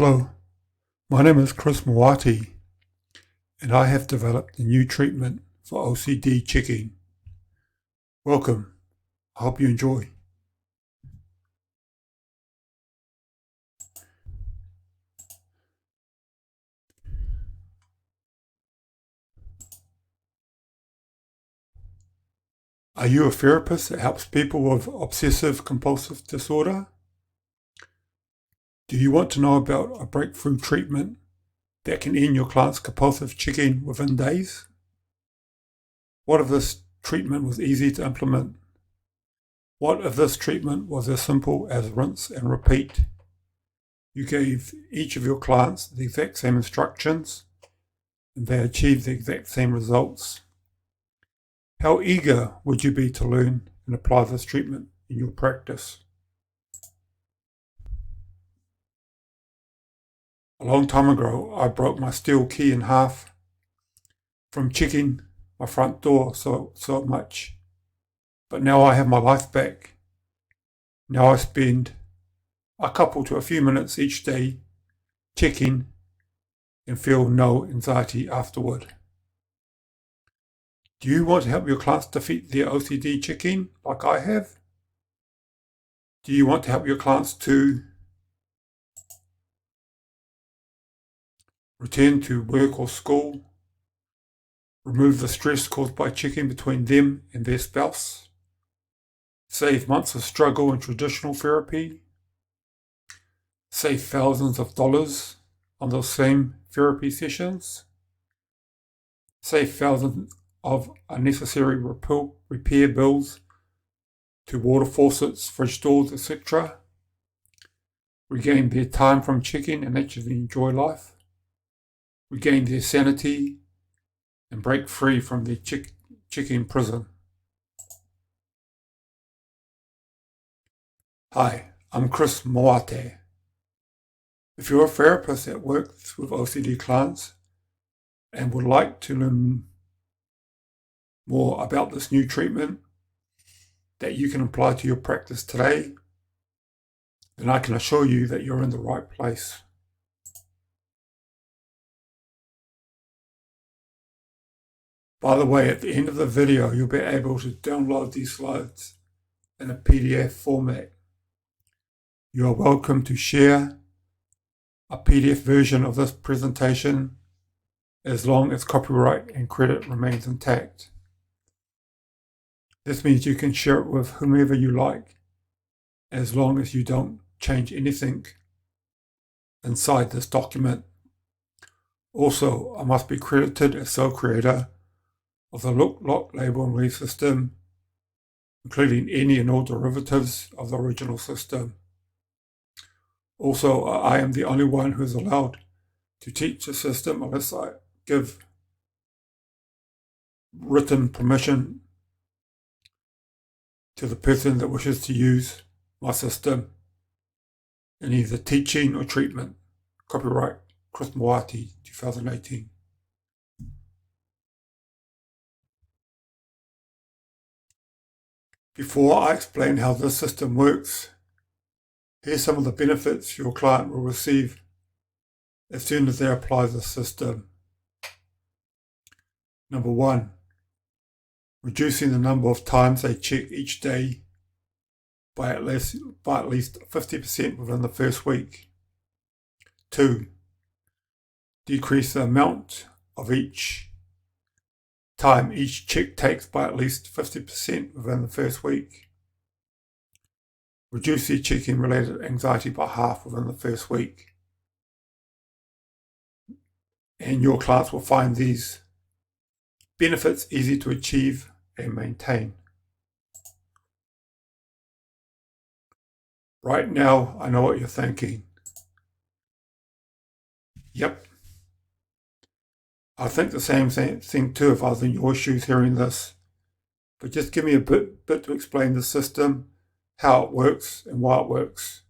Hello, my name is Chris Mwati, and I have developed a new treatment for OCD checking. Welcome. I hope you enjoy. Are you a therapist that helps people with obsessive compulsive disorder? Do you want to know about a breakthrough treatment that can end your client's compulsive checking within days? What if this treatment was easy to implement? What if this treatment was as simple as rinse and repeat? You gave each of your clients the exact same instructions, and they achieved the exact same results. How eager would you be to learn and apply this treatment in your practice? A long time ago, I broke my steel key in half from checking my front door so much. But now I have my life back. Now I spend a couple to a few minutes each day checking and feel no anxiety afterward. Do you want to help your clients defeat their OCD checking like I have? Do you want to help your clients to return to work or school, remove the stress caused by checking between them and their spouse, save months of struggle in traditional therapy, save thousands of dollars on those same therapy sessions, save thousands of unnecessary repair bills to water faucets, fridge doors, etc., regain their time from checking and actually enjoy life, regain their sanity, and break free from their checking prison. Hi, I'm Chris Mwate. If you're a therapist that works with OCD clients and would like to learn more about this new treatment that you can apply to your practice today, then I can assure you that you're in the right place. By the way, at the end of the video, you'll be able to download these slides in a PDF format. You are welcome to share a PDF version of this presentation as long as copyright and credit remains intact. This means you can share it with whomever you like, as long as you don't change anything inside this document. Also, I must be credited as sole creator of the look, lock, label, and leave system, including any and all derivatives of the original system. Also, I am the only one who is allowed to teach the system unless I give written permission to the person that wishes to use my system in either teaching or treatment. Copyright Chris Mwati, 2018. Before I explain how this system works, here's some of the benefits your client will receive as soon as they apply the system. Number 1, reducing the number of times they check each day by at least 50% within the first week. 2, decrease the amount of each time each check takes by at least 50% within the first week. Reduce their checking related anxiety by half within the first week. And your clients will find these benefits easy to achieve and maintain. Right now, I know what you're thinking. Yep. I think the same thing too if I was in your shoes hearing this. But just give me a bit to explain the system, how it works and why it works,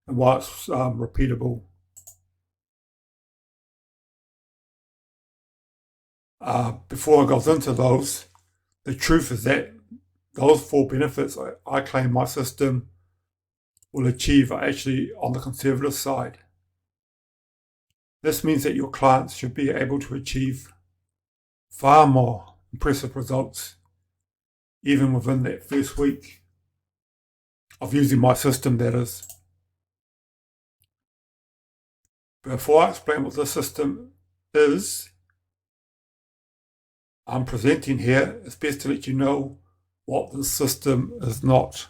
and why it's repeatable. Before I got into those, the truth is that those 4 benefits I claim my system will achieve are actually on the conservative side. This means that your clients should be able to achieve far more impressive results even within that first week of using my system, that is. Before I explain what this system is, I'm presenting here, it's best to let you know what this system is not.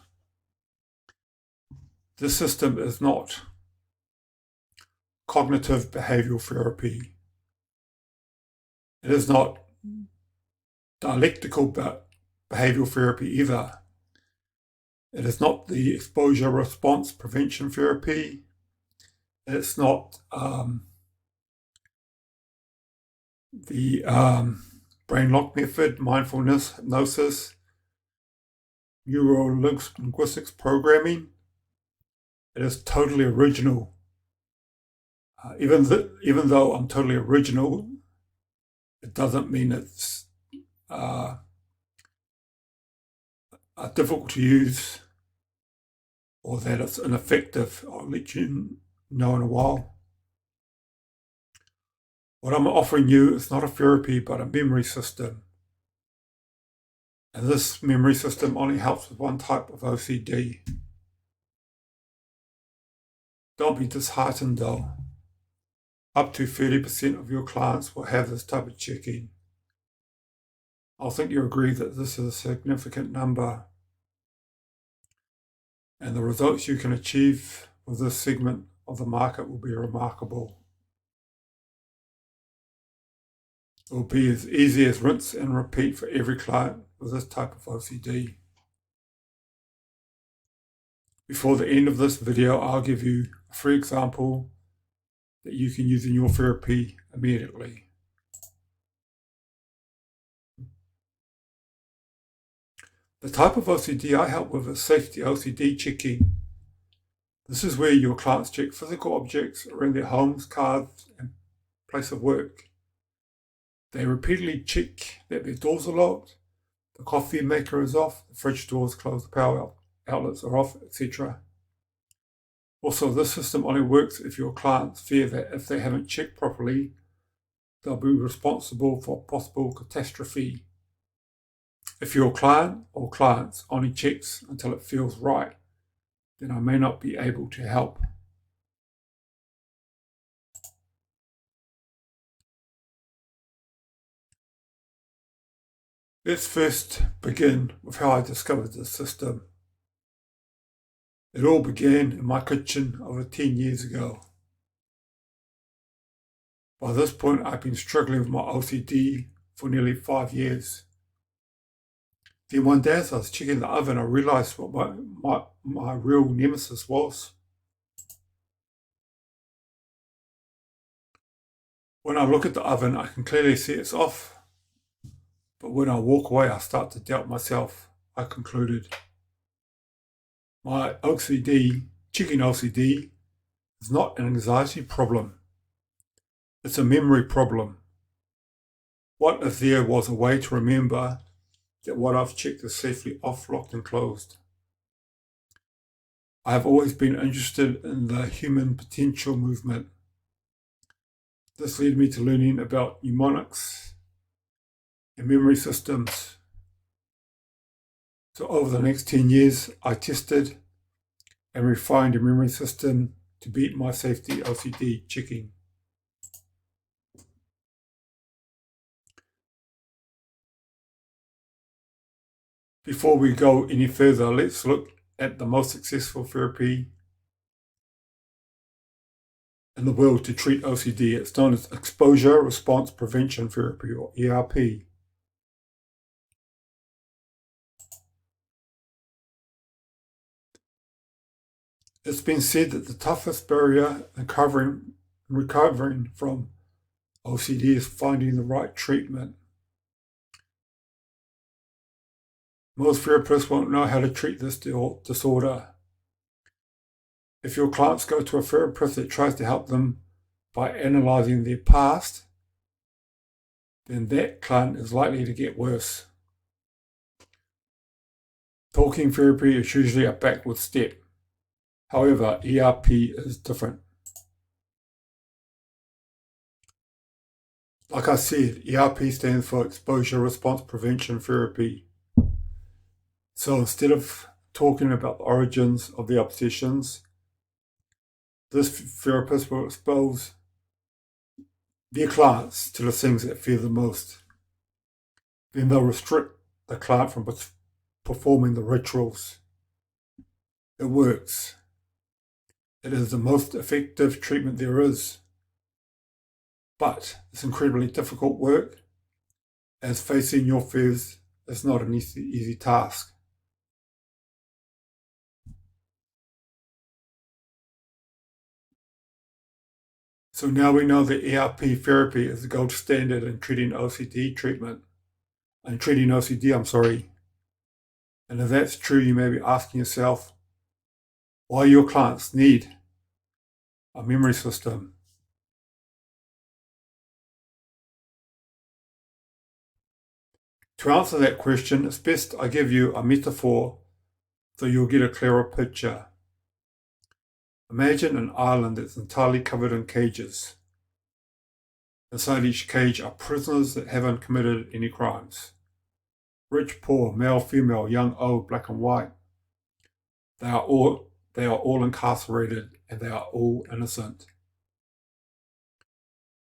This system is not cognitive behavioral therapy. It is not dialectical behavioral therapy either. It is not the exposure response prevention therapy. It's not the brain lock method, mindfulness, hypnosis, neuro-linguistics programming. It is totally original. Even though I'm totally original, it doesn't mean it's difficult to use or that it's ineffective. I'll let you know in a while. What I'm offering you is not a therapy, but a memory system. And this memory system only helps with one type of OCD. Don't be disheartened though. Up to 30% of your clients will have this type of check-in. I think you agree that this is a significant number. And the results you can achieve with this segment of the market will be remarkable. It will be as easy as rinse and repeat for every client with this type of OCD. Before the end of this video, I'll give you a free example that you can use in your therapy immediately. The type of OCD I help with is safety OCD checking. This is where your clients check physical objects around their homes, cars, and place of work. They repeatedly check that their doors are locked, the coffee maker is off, the fridge door is closed, the power outlets are off, etc. Also, this system only works if your clients fear that if they haven't checked properly, they'll be responsible for possible catastrophe. If your client or clients only checks until it feels right, then I may not be able to help. Let's first begin with how I discovered this system. It all began in my kitchen over 10 years ago. By this point, I've been struggling with my OCD for nearly 5 years. Then one day as I was checking the oven, I realized what my real nemesis was. When I look at the oven, I can clearly see it's off. But when I walk away, I start to doubt myself, I concluded. My OCD, chicken OCD, is not an anxiety problem. It's a memory problem. What if there was a way to remember that what I've checked is safely off, locked and closed? I have always been interested in the human potential movement. This led me to learning about mnemonics and memory systems. So over the next 10 years, I tested and refined a memory system to beat my safety OCD checking. Before we go any further, let's look at the most successful therapy in the world to treat OCD. It's known as Exposure Response Prevention Therapy, or ERP. It's been said that the toughest barrier in recovering from OCD is finding the right treatment. Most therapists won't know how to treat this disorder. If your clients go to a therapist that tries to help them by analysing their past, then that client is likely to get worse. Talking therapy is usually a backward step. However, ERP is different. Like I said, ERP stands for Exposure Response Prevention Therapy. So instead of talking about the origins of the obsessions, this therapist will expose their clients to the things that fear the most. Then they'll restrict the client from performing the rituals. It works. It is the most effective treatment there is. But it's incredibly difficult work, as facing your fears is not an easy task. So now we know that ERP therapy is the gold standard in treating OCD. And if that's true, you may be asking yourself why your clients need a memory system. To answer that question, it's best I give you a metaphor so you'll get a clearer picture. Imagine an island that's entirely covered in cages. Inside each cage are prisoners that haven't committed any crimes. Rich, poor, male, female, young, old, black and white. They are all incarcerated and they are all innocent.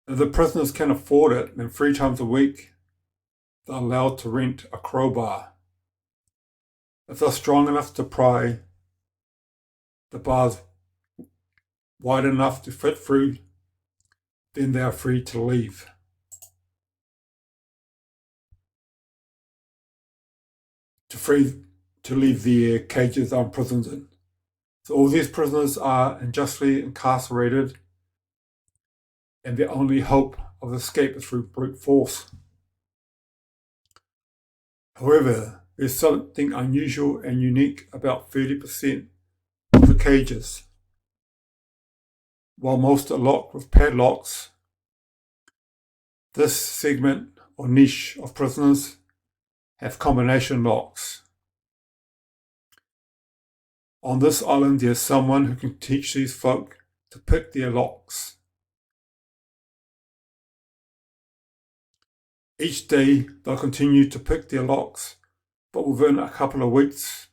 If the prisoners can afford it, then 3 times a week they're allowed to rent a crowbar. If they're strong enough to pry the bars wide enough to fit through, then they are free to leave. To leave the cages they're imprisoned in. So all these prisoners are unjustly incarcerated, and their only hope of escape is through brute force. However, there's something unusual and unique about 30% of the cages. While most are locked with padlocks, this segment or niche of prisoners have combination locks. On this island, there's someone who can teach these folk to pick their locks. Each day, they'll continue to pick their locks, but within a couple of weeks,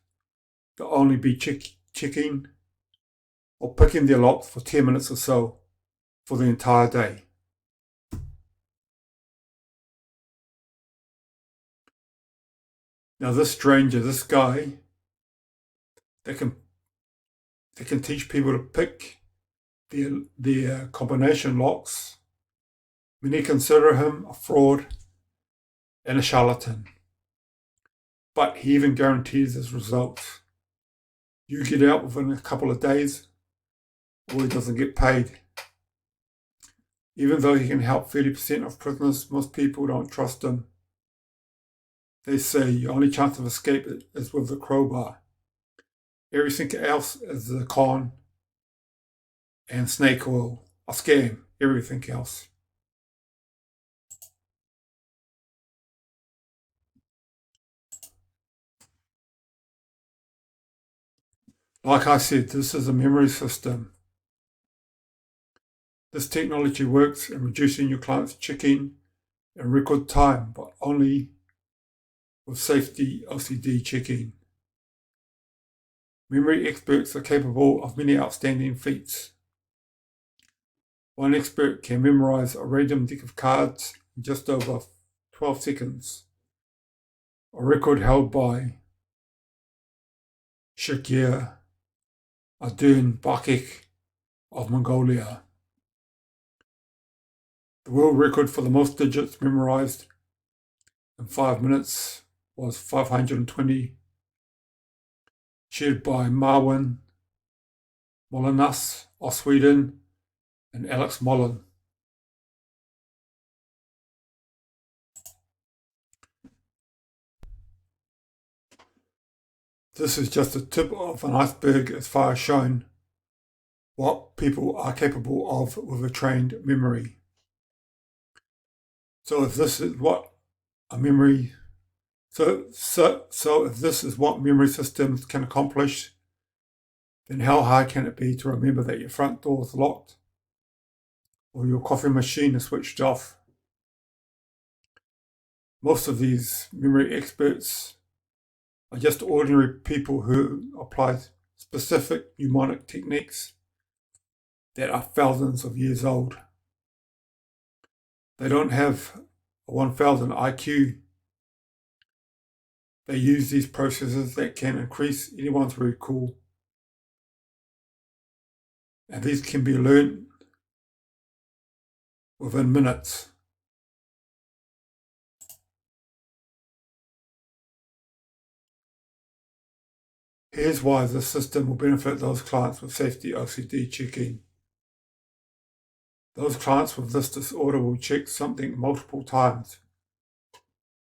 they'll only be checking or picking their locks for 10 minutes or so for the entire day. Now this stranger, this guy, they can teach people to pick their combination locks. Many consider him a fraud and a charlatan. But he even guarantees his results. You get out within a couple of days, or he doesn't get paid. Even though he can help 30% of prisoners, most people don't trust him. They say your only chance of escape is with the crowbar. Everything else is a con and snake oil, a scam, everything else. Like I said, this is a memory system. This technology works in reducing your client's check-in in record time, but only with safety OCD check-in. Memory experts are capable of many outstanding feats. One expert can memorize a random deck of cards in just over 12 seconds, a record held by Shakir Adun Bakik of Mongolia. The world record for the most digits memorized in 5 minutes was 520, shared by Marwin Molinas of Sweden and Alex Mollen. This is just the tip of an iceberg as far as shown what people are capable of with a trained memory. So if this is what a memory So if this is what memory systems can accomplish, then how hard can it be to remember that your front door is locked or your coffee machine is switched off? Most of these memory experts are just ordinary people who apply specific mnemonic techniques that are thousands of years old. They don't have a 1000 IQ. They use these processes that can increase anyone's recall, and these can be learned within minutes. Here's why this system will benefit those clients with safety OCD checking. Those clients with this disorder will check something multiple times,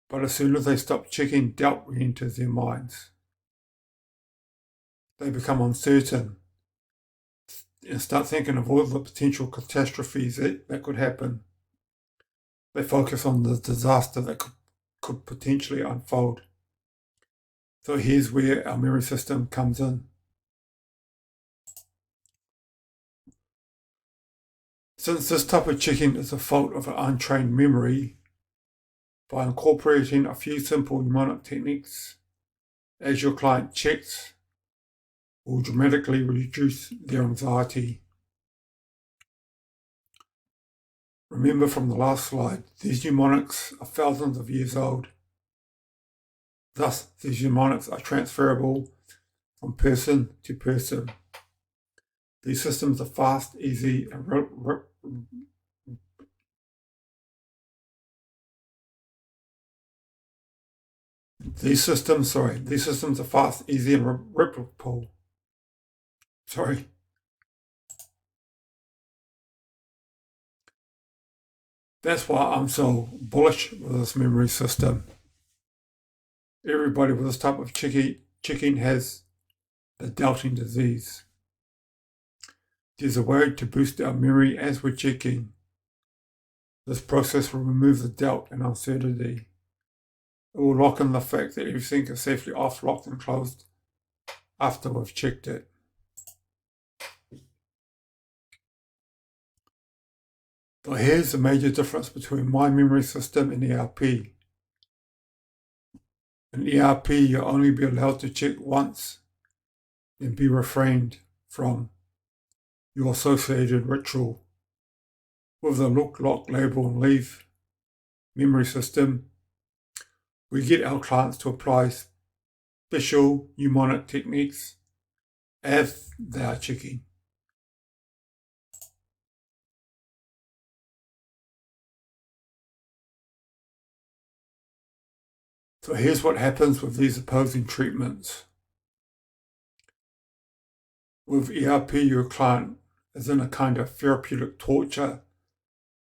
but as soon as they stop checking, doubt re-enters their minds. They become uncertain and start thinking of all the potential catastrophes that could happen. They focus on the disaster that could potentially unfold. So here's where our memory system comes in. Since this type of checking is a fault of an untrained memory, by incorporating a few simple mnemonic techniques as your client checks, will dramatically reduce their anxiety. Remember from the last slide, these mnemonics are thousands of years old. Thus, these mnemonics are transferable from person to person. These systems are fast, easy, and these systems are fast, easy, and replicable. That's why I'm so bullish with this memory system. Everybody with this type of checking has the doubting disease. There's a way to boost our memory as we're checking. This process will remove the doubt and uncertainty. It will lock in the fact that everything is safely off, locked, and closed after we've checked it. So here's the major difference between my memory system and ERP. In ERP, you'll only be allowed to check once and be refrained from your associated ritual. With the look, lock, label, and leave memory system, we get our clients to apply special mnemonic techniques as they are checking. So here's what happens with these opposing treatments. With ERP, your client is in a kind of therapeutic torture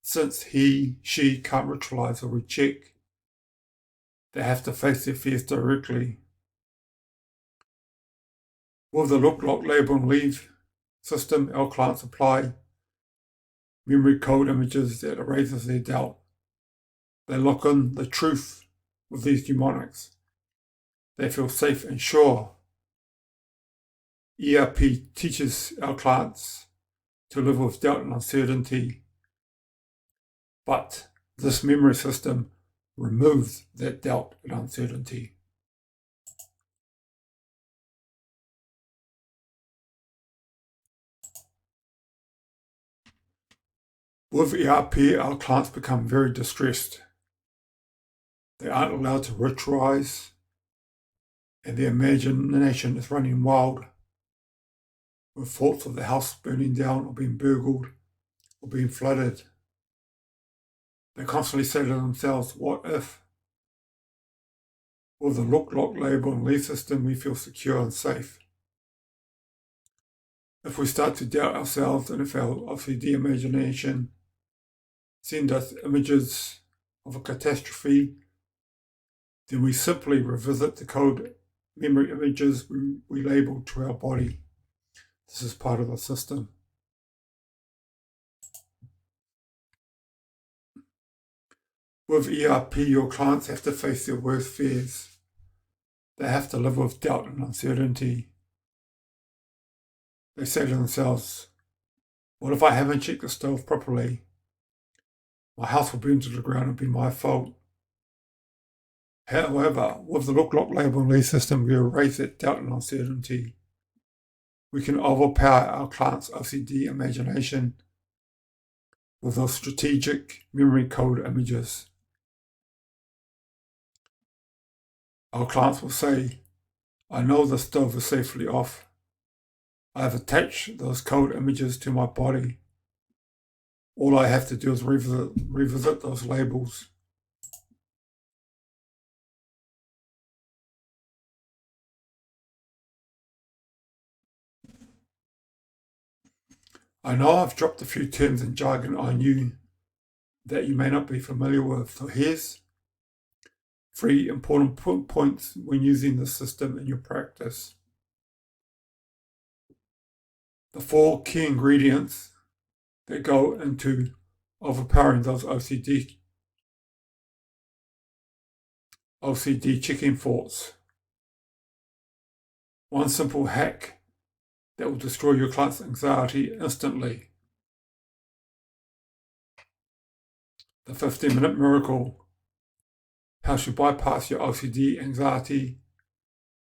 since she can't ritualize or recheck. They have to face their fears directly. With the look, lock, label, and leave system, our clients apply memory code images that erases their doubt. They lock in the truth with these mnemonics. They feel safe and sure. ERP teaches our clients to live with doubt and uncertainty, but this memory system removes that doubt and uncertainty. With ERP, our clients become very distressed. They aren't allowed to ritualize, and their imagination is running wild with thoughts of the house burning down or being burgled or being flooded. They constantly say to themselves, what if? With the look, lock, label, and leave system, we feel secure and safe. If we start to doubt ourselves and if our OCD imagination send us images of a catastrophe, then we simply revisit the code memory images we labeled to our body. This is part of the system. With ERP, your clients have to face their worst fears. They have to live with doubt and uncertainty. They say to themselves, what if I haven't checked the stove properly? My house will burn to the ground and be my fault. However, with the look-lock label in Lee's system, we erase that doubt and uncertainty. We can overpower our client's OCD imagination with those strategic memory code images. Our clients will say, I know the stove is safely off. I have attached those code images to my body. All I have to do is revisit those labels. I know I've dropped a few terms and jargon on you that you may not be familiar with. So here's 3 important points when using the system in your practice. The 4 key ingredients that go into overpowering those OCD checking thoughts. One simple hack that will destroy your client's anxiety instantly. The 15-minute miracle helps you bypass your OCD anxiety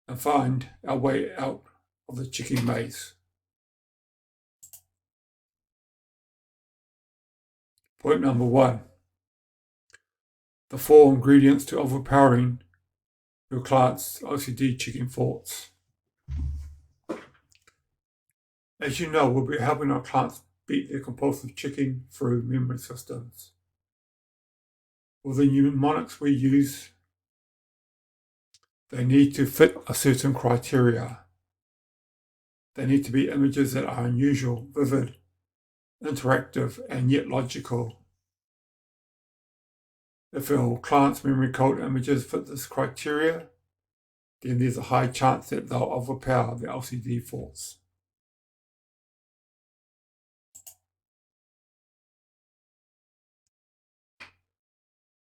and find our way out of the checking maze. Point number 1. The 4 ingredients to overpowering your client's OCD checking thoughts. As you know, we'll be helping our clients beat their compulsive checking through memory systems. With the mnemonics we use, they need to fit a certain criteria. They need to be images that are unusual, vivid, interactive, and yet logical. If your client's memory code images fit this criteria, then there's a high chance that they'll overpower the LCD thoughts.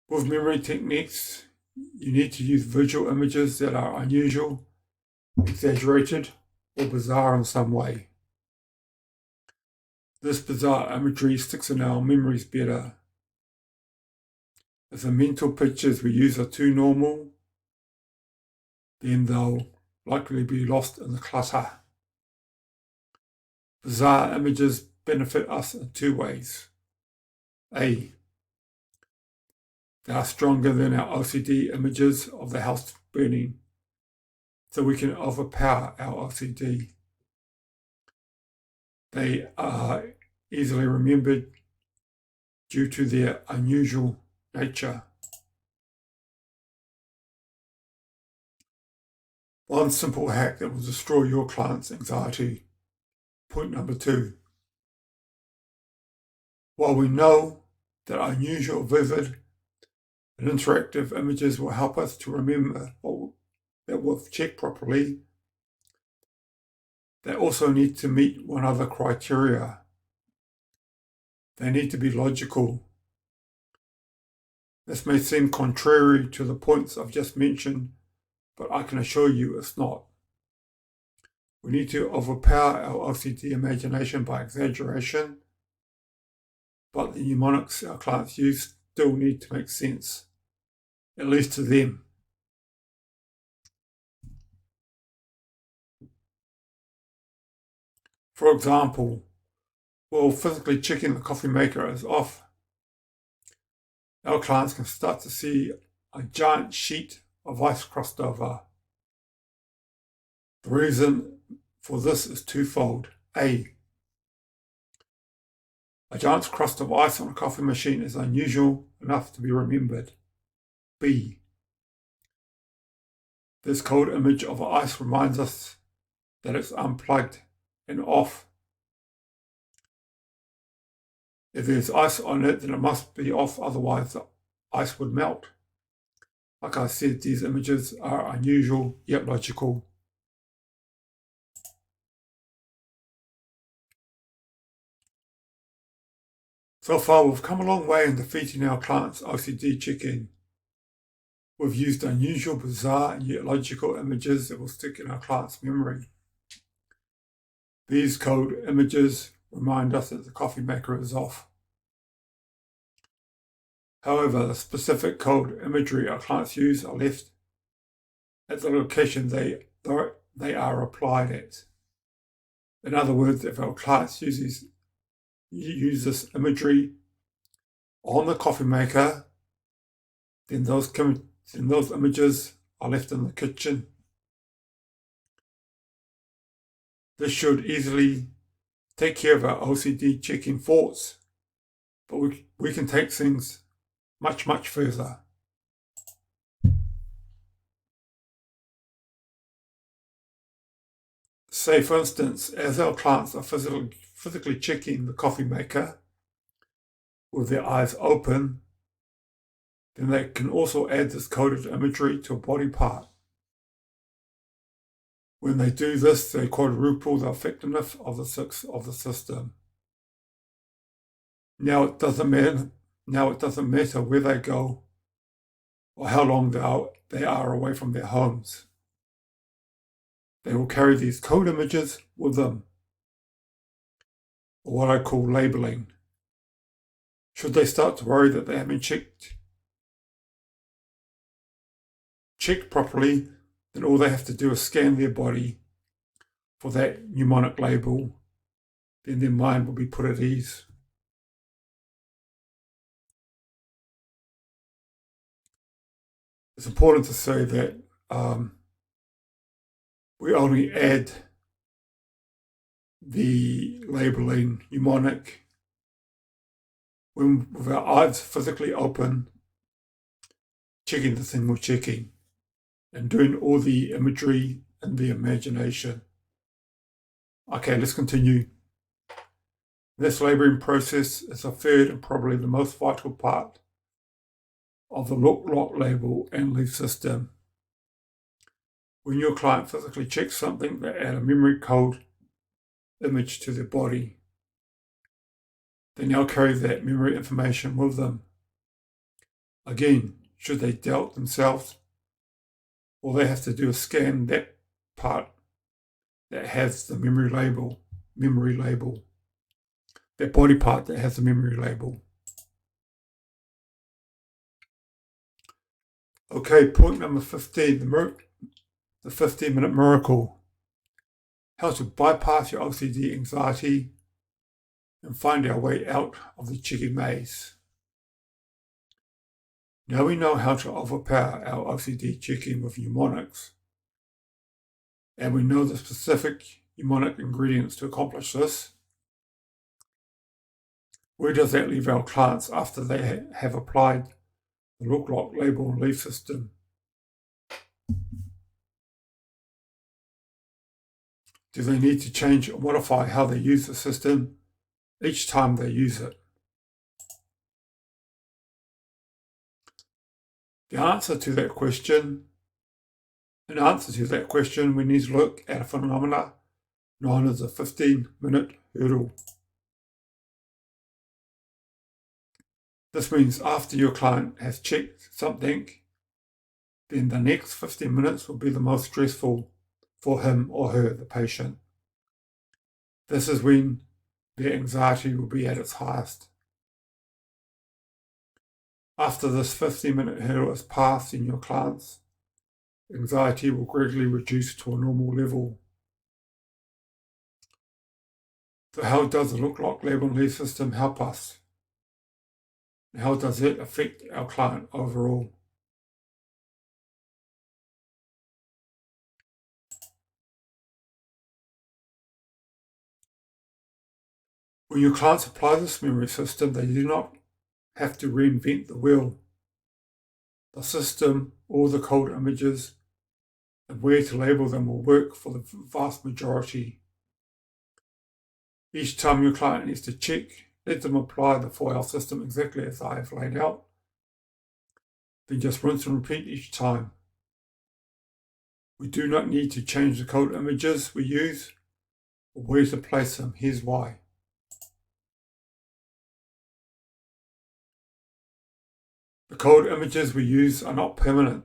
With memory techniques, you need to use visual images that are unusual, exaggerated, or bizarre in some way. This bizarre imagery sticks in our memories better. If the mental pictures we use are too normal, then they'll likely be lost in the clutter. Bizarre images benefit us in 2 ways. A. They are stronger than our OCD images of the house burning, so we can overpower our OCD. They are easily remembered due to their unusual nature. One simple hack that will destroy your client's anxiety. Point number 2. While we know that unusual, vivid, and interactive images will help us to remember that we've checked properly, they also need to meet one other criteria. They need to be logical. This may seem contrary to the points I've just mentioned, but I can assure you it's not. We need to overpower our OCD imagination by exaggeration, but the mnemonics our clients use still need to make sense, at least to them. For example, while physically checking the coffee maker is off, our clients can start to see a giant sheet of ice crust over. The reason for this is twofold. A giant crust of ice on a coffee machine is unusual enough to be remembered. B, this cold image of ice reminds us that it's unplugged and off. If there's ice on it, then it must be off, otherwise the ice would melt. Like I said, these images are unusual yet logical. So far, we've come a long way in defeating our clients' OCD checking. We've used unusual, bizarre, and yet logical images that will stick in our client's memory. These code images remind us that the coffee maker is off. However, the specific code imagery our clients use are left at the location they are applied at. In other words, if our clients use this imagery on the coffee maker, then those images are left in the kitchen. This should easily take care of our OCD checking thoughts, but we can take things much further. Say, for instance, as our clients are physically checking the coffee maker with their eyes open, then they can also add this coded imagery to a body part. When they do this, they quadruple the effectiveness of the system. Now it doesn't matter where they go or how long they are away from their homes. They will carry these code images with them, or what I call labeling. Should they start to worry that they haven't checked properly, then all they have to do is scan their body for that mnemonic label. Then their mind will be put at ease. It's important to say that we only add the labeling mnemonic when with our eyes physically open, checking the thing we're checking, and doing all the imagery and the imagination. Okay, let's continue. This labeling process is the third and probably the most vital part of the look, lock, label, and leave system. When your client physically checks something, they add a memory code image to their body. They now carry that memory information with them. Again, should they doubt themselves, all they have to do is scan that part that has the memory label, that body part that has the memory label. Okay, point number 15, the 15-minute miracle. How to bypass your OCD anxiety and find our way out of the checking maze. Now we know how to overpower our OCD checking with mnemonics, and we know the specific mnemonic ingredients to accomplish this. Where does that leave our clients after they have applied the look, lock, label, and leave system? Do they need to change or modify how they use the system each time they use it? In answer to that question, we need to look at a phenomena known as the 15-minute hurdle. This means after your client has checked something, then the next 15 minutes will be the most stressful for him or her, the patient. This is when their anxiety will be at its highest. After this 15-minute hurdle is passed in your clients, anxiety will gradually reduce to a normal level. So how does the look, lock, label, and leave system help us? And how does it affect our client overall? When your clients apply this memory system, they do not have to reinvent the wheel. The system, all the code images, and where to label them will work for the vast majority. Each time your client needs to check, let them apply the 4L system exactly as I have laid out. Then just rinse and repeat each time. We do not need to change the code images we use or where to place them. Here's why. The code images we use are not permanent.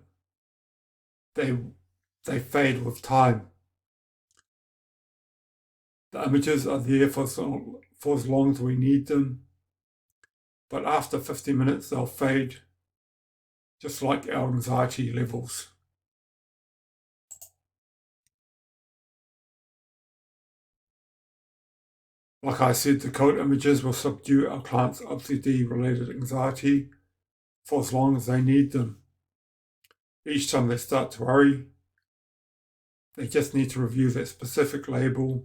They fade with time. The images are there for as long as we need them. but after 50 minutes they'll fade, just like our anxiety levels. Like I said, the code images will subdue our clients' OCD-related anxiety for as long as they need them. Each time they start to worry, they just need to review that specific label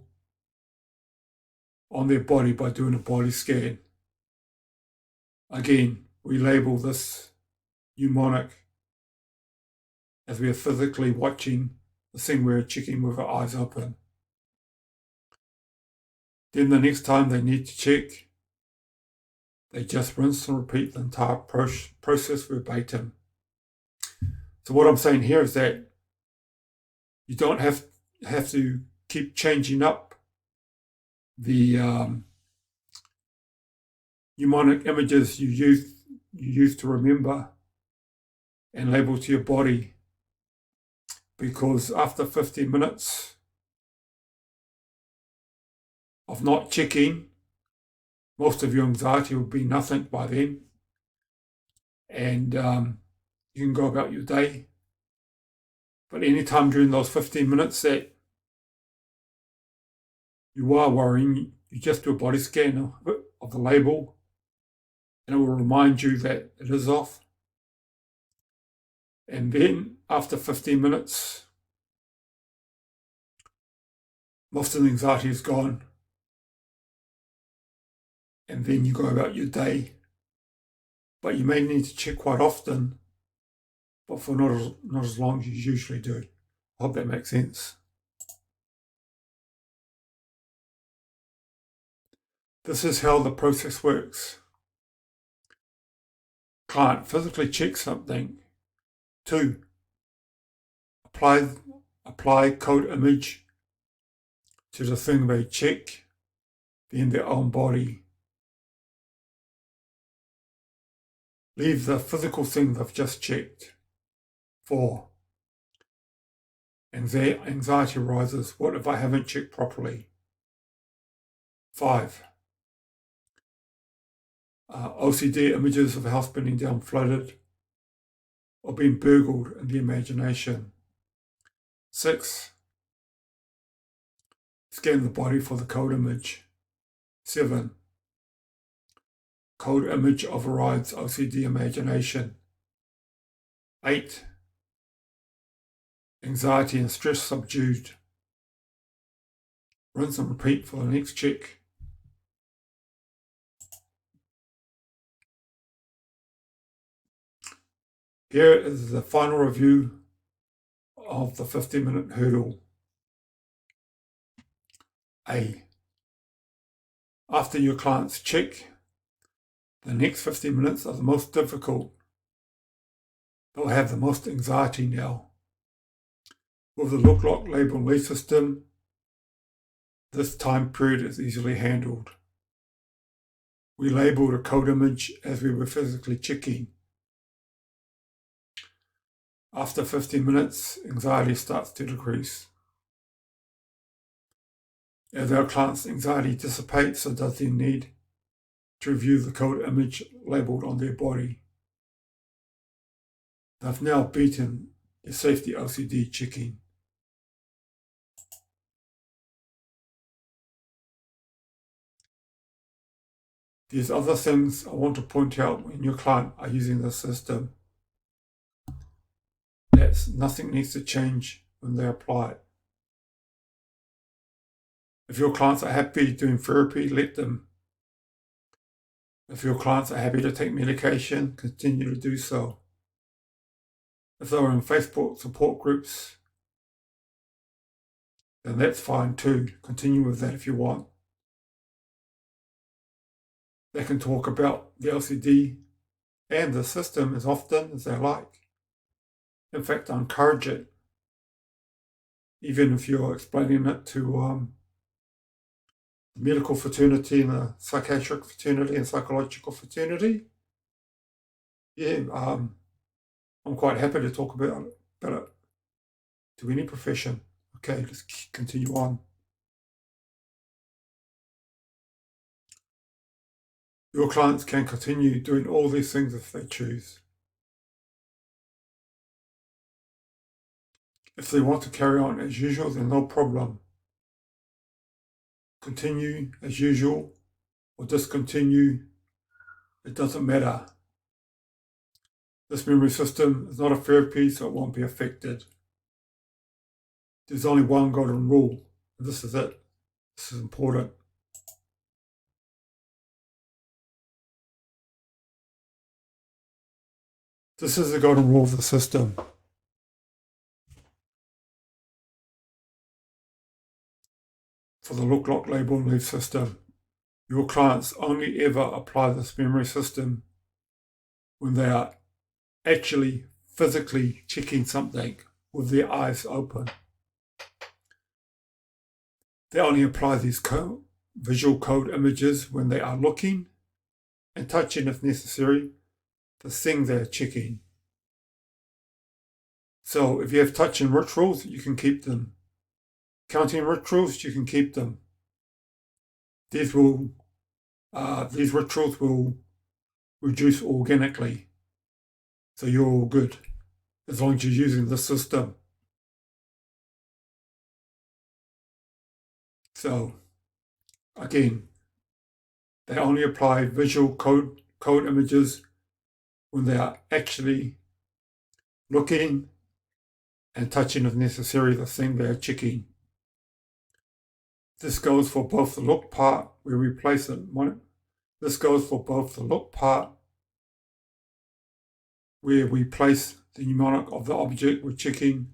on their body by doing a body scan. Again, we label this mnemonic as we are physically watching the thing we're checking with our eyes open. Then the next time they need to check, they just rinse and repeat the entire process verbatim. So what I'm saying here is that you don't have to keep changing up the mnemonic images you use to remember and label to your body, because after 15 minutes of not checking, most of your anxiety will be nothing by then, and you can go about your day. But anytime during those 15 minutes that you are worrying, you just do a body scan of the label, and it will remind you that it is off. And then after 15 minutes, most of the anxiety is gone. And then you go about your day. But you may need to check quite often, but for not as long as you usually do. I hope that makes sense. This is how the process works. Client physically checks something. 2, apply code image to the thing they check, then their own body. Leave the physical thing they've just checked. 4, anxiety arises. What if I haven't checked properly? 5, OCD images of a house burning down flooded or being burgled in the imagination. 6, scan the body for the code image. 7, code image overrides OCD imagination. 8, anxiety and stress subdued. Rinse and repeat for the next check. Here is the final review of the 50-minute hurdle. A, after your clients check, the next 50 minutes are the most difficult. They'll have the most anxiety now. With the look-lock label lead system, this time period is easily handled. We labeled a code image as we were physically checking. After 15 minutes, anxiety starts to decrease. As our client's anxiety dissipates, so does their need to review the code image labeled on their body. They've now beaten their safety OCD checking. There's other things I want to point out when your client are using this system. Nothing needs to change when they apply it. If your clients are happy doing therapy, let them. If your clients are happy to take medication, continue to do so. If they're in Facebook support groups, then that's fine too. Continue with that if you want. They can talk about the LCD and the system as often as they like. In fact, I encourage it. Even if you're explaining it to the medical fraternity and the psychiatric fraternity and psychological fraternity, yeah, I'm quite happy to talk about it to any profession. Okay, let's continue on. Your clients can continue doing all these things if they choose. If they want to carry on as usual, then no problem. Continue as usual or discontinue, it doesn't matter. This memory system is not a therapy, so it won't be affected. There's only one golden rule, and this is it. This is important. This is the golden rule of the system. For the look, lock, label, and leave system, your clients only ever apply this memory system when they are actually physically checking something with their eyes open. They only apply these visual code images when they are looking and touching, if necessary, the thing they're checking. So if you have touching rituals, you can keep them. Counting rituals, you can keep them. These rituals will reduce organically. So you're all good, as long as you're using the system. So, again, they only apply visual code images when they are actually looking and touching, if necessary, the thing they are checking. This goes for both the look part where we place it. This goes for both the look part where we place the mnemonic of the object we're checking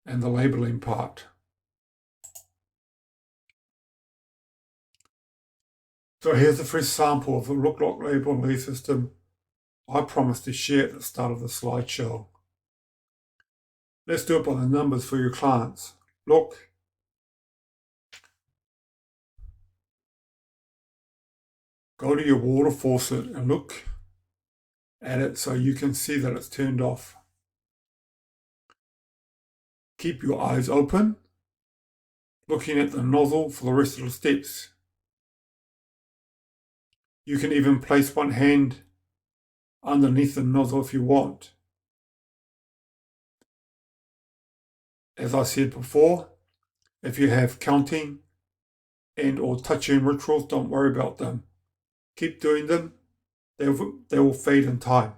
and the labeling part. So here's the first sample of the look, lock, label, and leave system I promised to share at the start of the slideshow. Let's do it by the numbers for your clients. Look, go to your water faucet and look at it so you can see that it's turned off. Keep your eyes open, looking at the nozzle for the rest of the steps. You can even place one hand underneath the nozzle if you want. As I said before, if you have counting and or touching rituals, don't worry about them. Keep doing them. They will fade in time.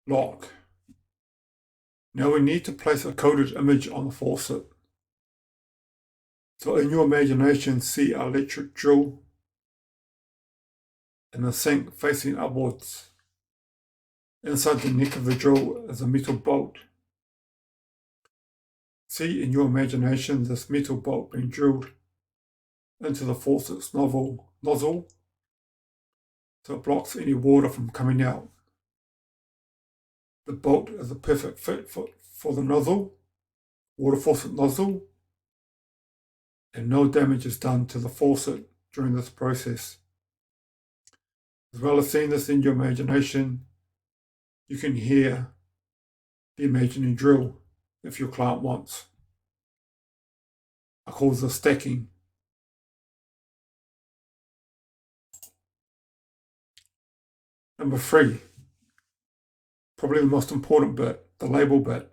Lock. Now we need to place a coded image on the faucet. So in your imagination, see an electric drill in the sink facing upwards. Inside the neck of the drill is a metal bolt. See in your imagination this metal bolt being drilled into the faucet's nozzle so it blocks any water from coming out. The bolt is a perfect fit for the nozzle, water faucet nozzle, and no damage is done to the faucet during this process. As well as seeing this in your imagination, you can hear the imaginary drill if your client wants. I call this stacking. Number 3, probably the most important bit, the label bit.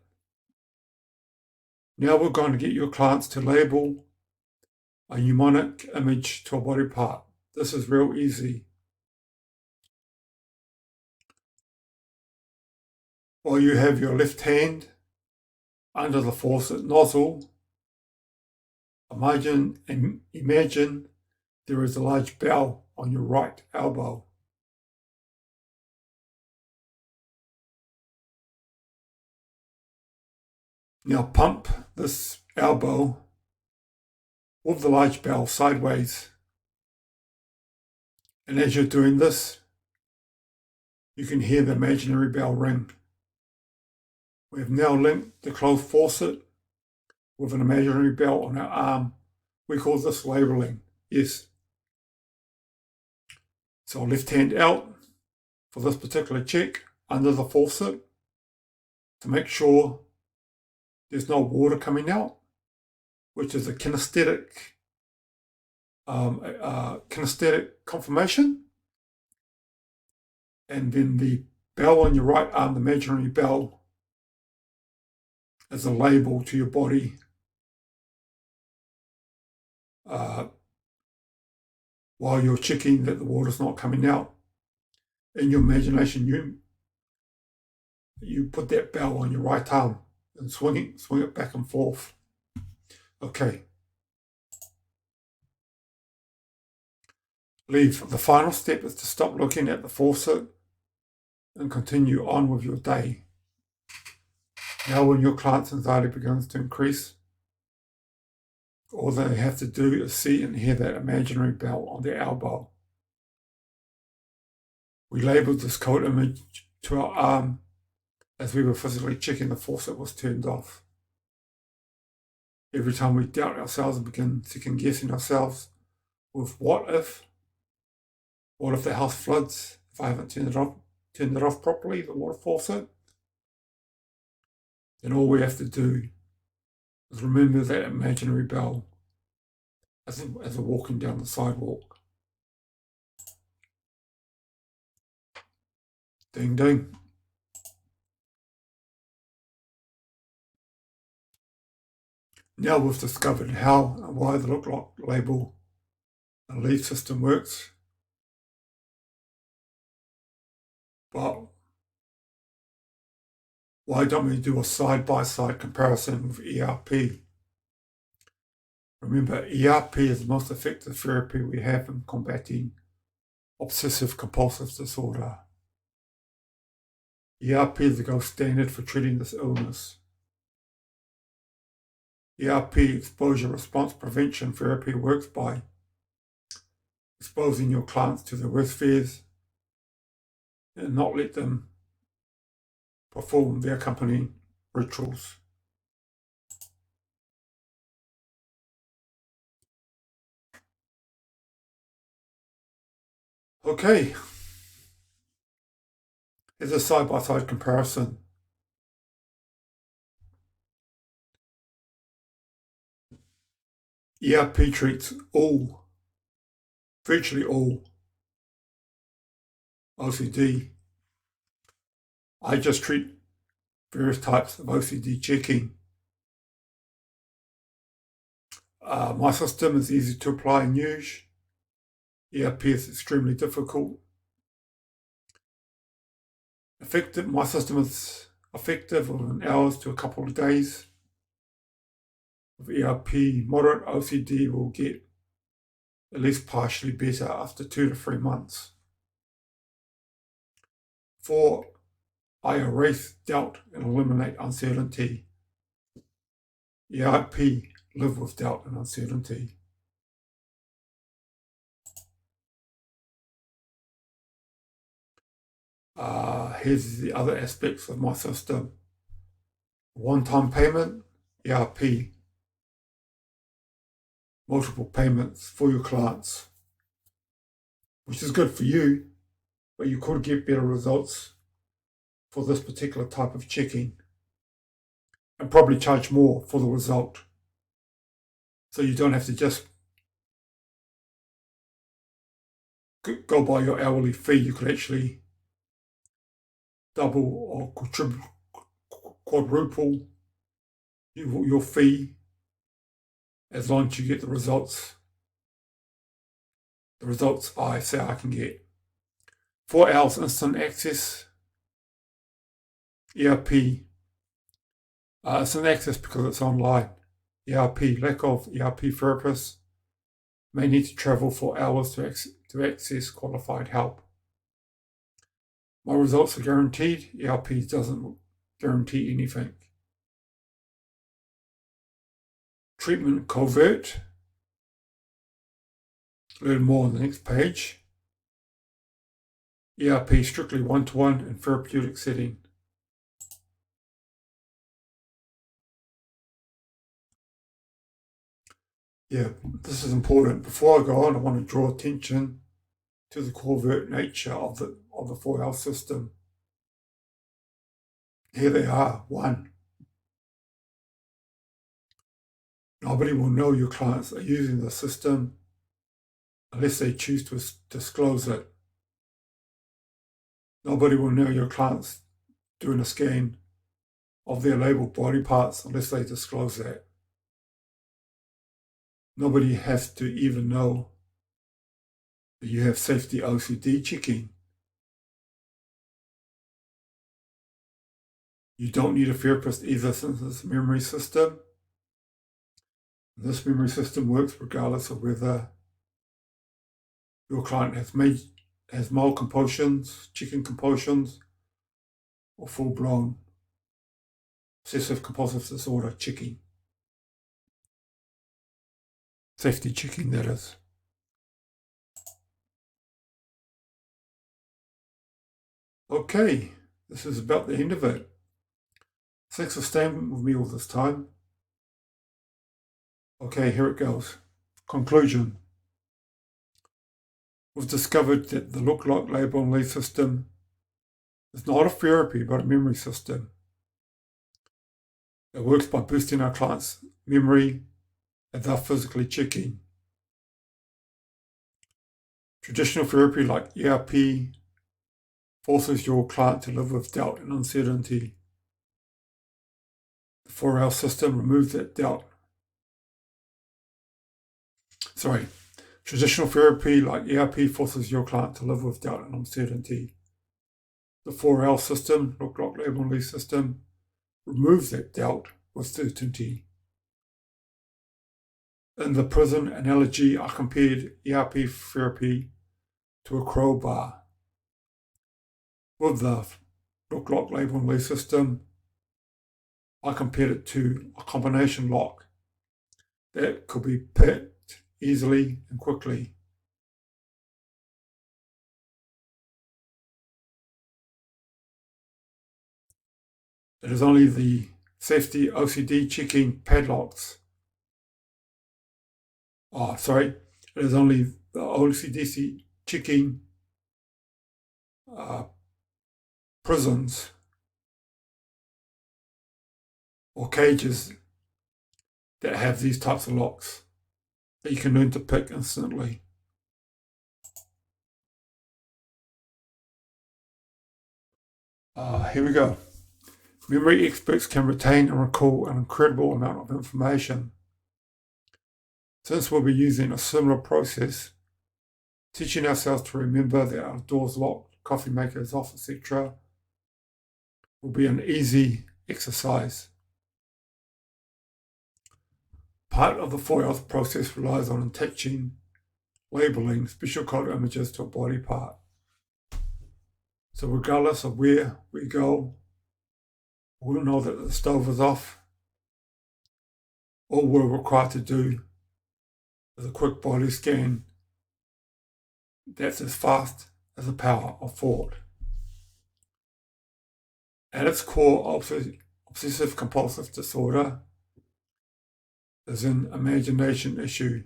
Now we're going to get your clients to label a mnemonic image to a body part. This is real easy. While you have your left hand under the faucet nozzle, imagine there is a large bell on your right elbow. Now pump this elbow with the large bell sideways. And as you're doing this, you can hear the imaginary bell ring. We have now linked the closed faucet with an imaginary bell on our arm. We call this labeling. Yes. So left hand out for this particular check under the faucet to make sure there's no water coming out. which is a kinesthetic confirmation. And then the bell on your right arm, the imaginary bell, is a label to your body while you're checking that the water's not coming out. In your imagination, you put that bell on your right arm and swing it back and forth. Okay. Leave. The final step is to stop looking at the faucet and continue on with your day. Now when your client's anxiety begins to increase, all they have to do is see and hear that imaginary bell on their elbow. We labeled this code image to our arm as we were physically checking the faucet was turned off. Every time we doubt ourselves and begin second guessing ourselves with what if the house floods if I haven't turned it off properly, the water faucet, then all we have to do is remember that imaginary bell as we're walking down the sidewalk. Ding ding. Now we've discovered how and why the look lock label and lead system works. But why don't we do a side-by-side comparison with ERP? Remember, ERP is the most effective therapy we have in combating obsessive-compulsive disorder. ERP is the gold standard for treating this illness. ERP, exposure response prevention therapy, works by exposing your clients to their worst fears and not let them perform their accompanying rituals. Okay, here's a side-by-side comparison. ERP treats virtually all OCD. I just treat various types of OCD checking. My system is easy to apply and use. ERP is extremely difficult. My system is effective within hours to a couple of days. With ERP, moderate OCD will get at least partially better after 2 to 3 months. 4, I erase doubt and eliminate uncertainty. ERP, live with doubt and uncertainty. Here's the other aspects of my system. One-time payment, ERP. Multiple payments for your clients, which is good for you, but you could get better results for this particular type of checking and probably charge more for the result. So you don't have to just go by your hourly fee. You could actually double or quadruple your fee as long as you get the results I say I can get. 4L's instant access, ERP, instant access because it's online. ERP, lack of ERP therapists, may need to travel for hours to access qualified help. My results are guaranteed. ERP doesn't guarantee anything. Treatment covert. Learn more on the next page. ERP strictly one-to-one in therapeutic setting. Yeah, this is important. Before I go on, I want to draw attention to the covert nature of the 4L system. Here they are. 1. Nobody will know your clients are using the system unless they choose to disclose it. Nobody will know your clients doing a scan of their labeled body parts unless they disclose that. Nobody has to even know that you have safety OCD checking. You don't need a therapist either, since this memory system works regardless of whether your client has mild compulsions, checking compulsions, or full-blown obsessive compulsive disorder checking. Safety checking, that is. Okay, this is about the end of it. Thanks for staying with me all this time. Okay, here it goes. Conclusion. We've discovered that the look, like, label, and lead system is not a therapy, but a memory system. It works by boosting our clients' memory and thus physically checking. Traditional therapy like ERP forces your client to live with doubt and uncertainty. The 4L system removes that doubt. Traditional therapy like ERP forces your client to live with doubt and uncertainty. The 4L system, look, like, label, and lead system, removes that doubt with certainty. In the prison analogy, I compared ERP therapy to a crowbar. With the look, like, label, and lead system, I compared it to a combination lock that could be picked easily and quickly. It is only the safety OCD checking padlocks. It is only the OCD checking prisons or cages that have these types of locks that you can learn to pick instantly. Here we go. Memory experts can retain and recall an incredible amount of information. Since we'll be using a similar process, teaching ourselves to remember that our door's locked, coffee maker is off, etc., will be an easy exercise. Part of the 4L's process relies on attaching, labeling special code images to a body part. So regardless of where we go, we'll know that the stove is off. All we're required to do is a quick body scan that's as fast as the power of thought. At its core, obsessive compulsive disorder is an imagination issue.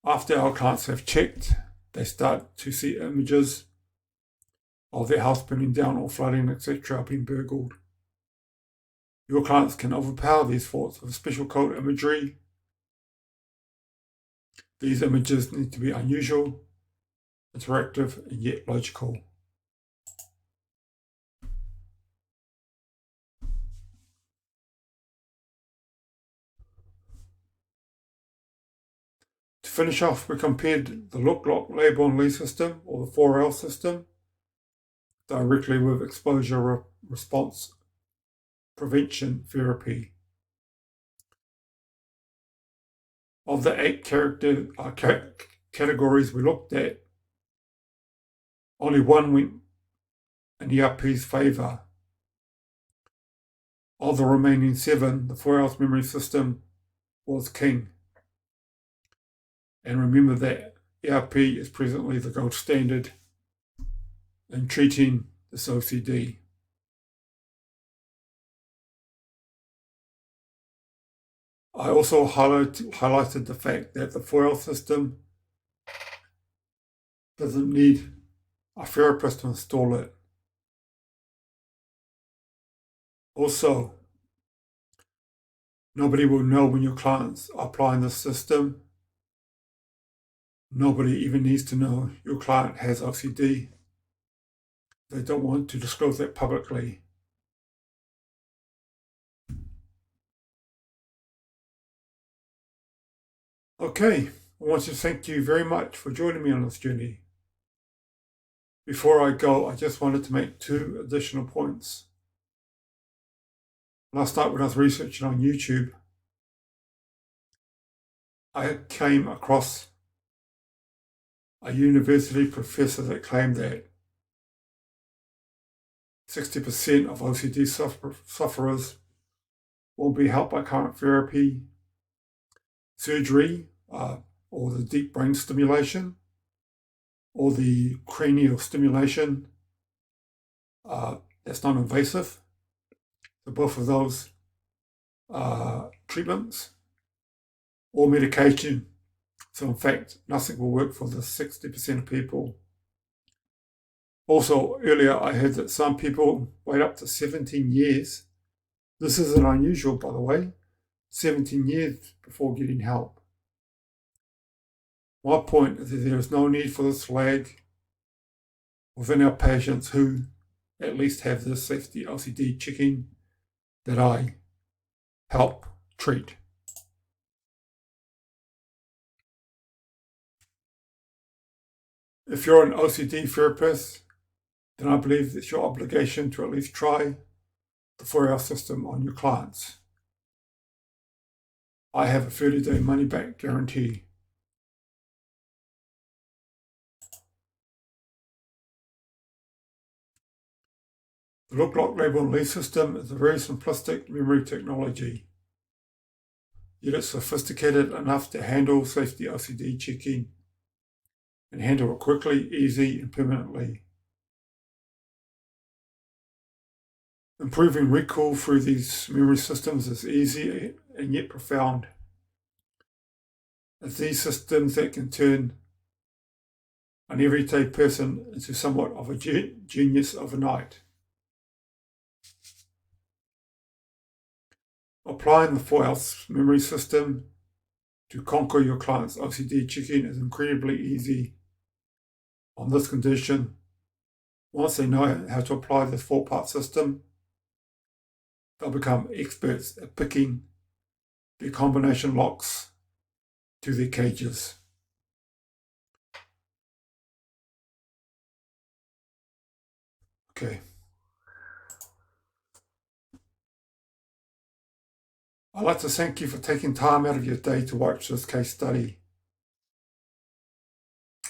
After our clients have checked, they start to see images of their house burning down or flooding, etc., being burgled. Your clients can overpower these thoughts with special code imagery. These images need to be unusual, interactive, and yet logical. To finish off, we compared the look, lock, label, and lead system, or the 4L system, directly with exposure response prevention therapy. Of the 8 categories we looked at, only one went in ERP's favour. Of the remaining 7, the 4L's memory system was king. And remember that ERP is presently the gold standard in treating this OCD. I also highlighted the fact that the 4L system doesn't need a therapist to install it. Also, Nobody will know when your clients are applying the system. Nobody even needs to know your client has OCD. They don't want to disclose that publicly. Okay, I want to thank you very much for joining me on this journey. Before I go, I just wanted to make 2 additional points. Last night when I was researching on YouTube, I came across a university professor that claimed that 60% of OCD sufferers won't be helped by current therapy, surgery, or the deep brain stimulation, or the cranial stimulation that's non-invasive. So both of those treatments or medication. So in fact, nothing will work for the 60% of people. Also, earlier I heard that some people wait up to 17 years. This isn't unusual, by the way. 17 years before getting help. My point is that there is no need for this lag within our patients who at least have this safety LCD checking that I help treat. If you're an OCD therapist, then I believe it's your obligation to at least try the 4L's system on your clients. I have a 30-day money-back guarantee. The Look, Lock, Label and Leave system is a very simplistic memory technology, yet it's sophisticated enough to handle safety LCD checking and handle it quickly, easy, and permanently. Improving recall through these memory systems is easy and yet profound. It's these systems that can turn an everyday person into somewhat of a genius overnight. Applying the 4L's memory system to conquer your client's OCD checking is incredibly easy on this condition. Once they know how to apply this 4-part system, they'll become experts at picking their combination locks to their cages. Okay. I'd like to thank you for taking time out of your day to watch this case study.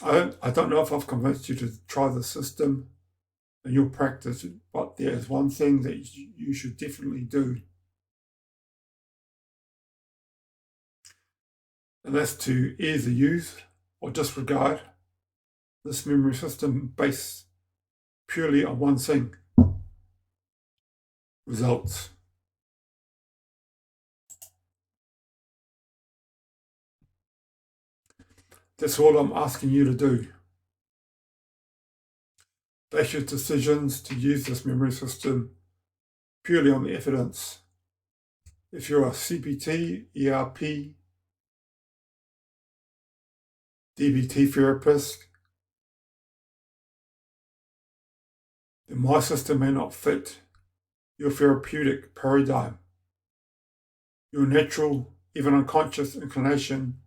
I don't know if I've convinced you to try the system in your practice, but there is one thing that you should definitely do. And that's to either use or disregard this memory system based purely on one thing: results. That's all I'm asking you to do. Base your decisions to use this memory system purely on the evidence. If you're a CBT, ERP, DBT therapist, then my system may not fit your therapeutic paradigm. Your natural, even unconscious inclination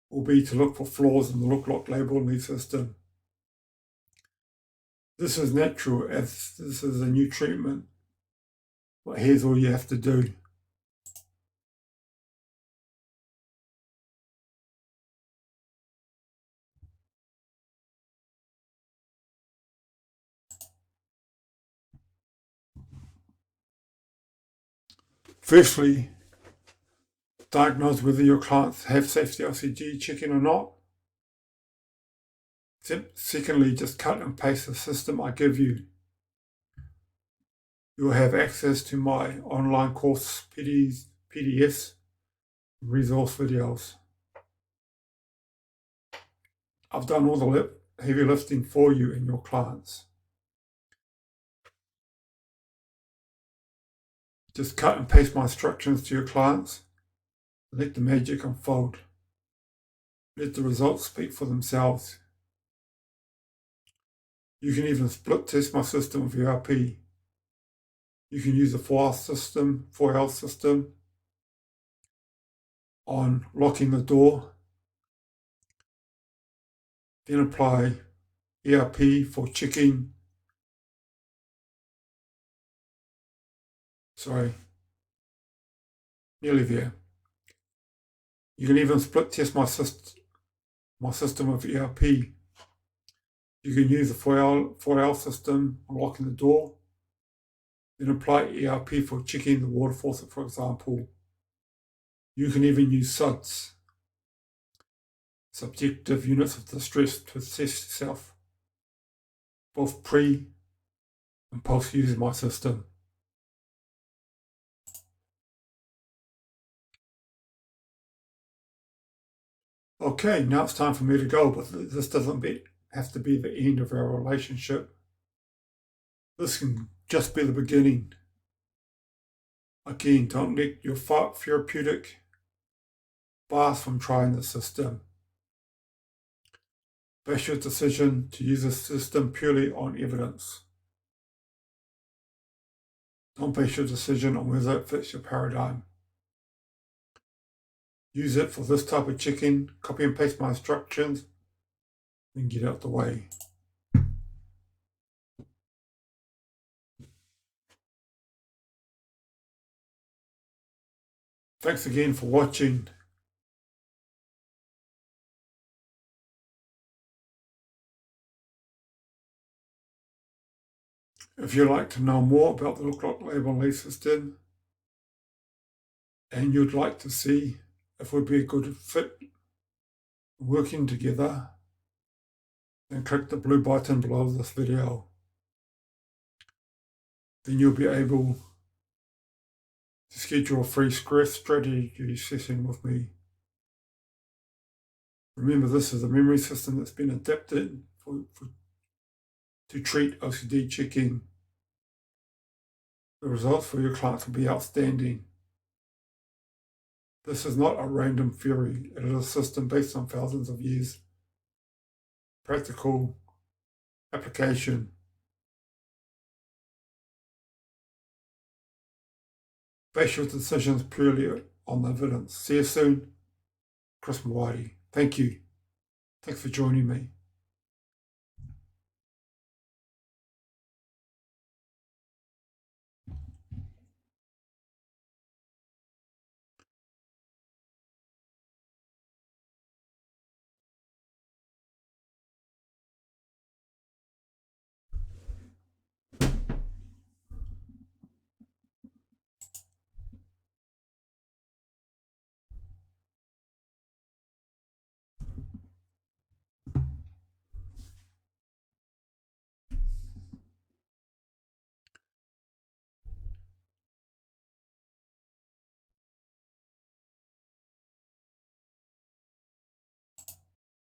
will be to look for flaws in the Look, Lock, Label and Leave system. This is natural as this is a new treatment, but here's all you have to do. Firstly, diagnose whether your clients have safety LCD checking or not. Secondly, just cut and paste the system I give you. You'll have access to my online course PDFs, resource videos. I've done all the heavy lifting for you and your clients. Just cut and paste my instructions to your clients. Let the magic unfold. Let the results speak for themselves. You can even split test my system with ERP. You can use the 4L's system on locking the door, then apply ERP for checking. Nearly there. You can even split test my system with ERP. You can use the 4L system on locking the door, then apply ERP for checking the water faucet, for example. You can even use SUDS, subjective units of distress, to assess yourself, both pre and post using my system. Okay, now it's time for me to go, but this doesn't have to be the end of our relationship. This can just be the beginning. Again, don't let your therapeutic bias from trying the system. Base your decision to use the system purely on evidence. Don't base your decision on whether it fits your paradigm. Use it for this type of checking, copy and paste my instructions, then get out the way. Thanks again for watching. If you'd like to know more about the Look-Lock Label and Lead system, and you'd like to see if we'd be a good fit working together, then click the blue button below this video. Then you'll be able to schedule a free stress strategy session with me. Remember, this is a memory system that's been adapted to treat OCD checking. The results for your clients will be outstanding. This is not a random theory. It is a system based on thousands of years practical application. Base your decisions purely on the evidence. See you soon. Chris Mwadi. Thank you. Thanks for joining me.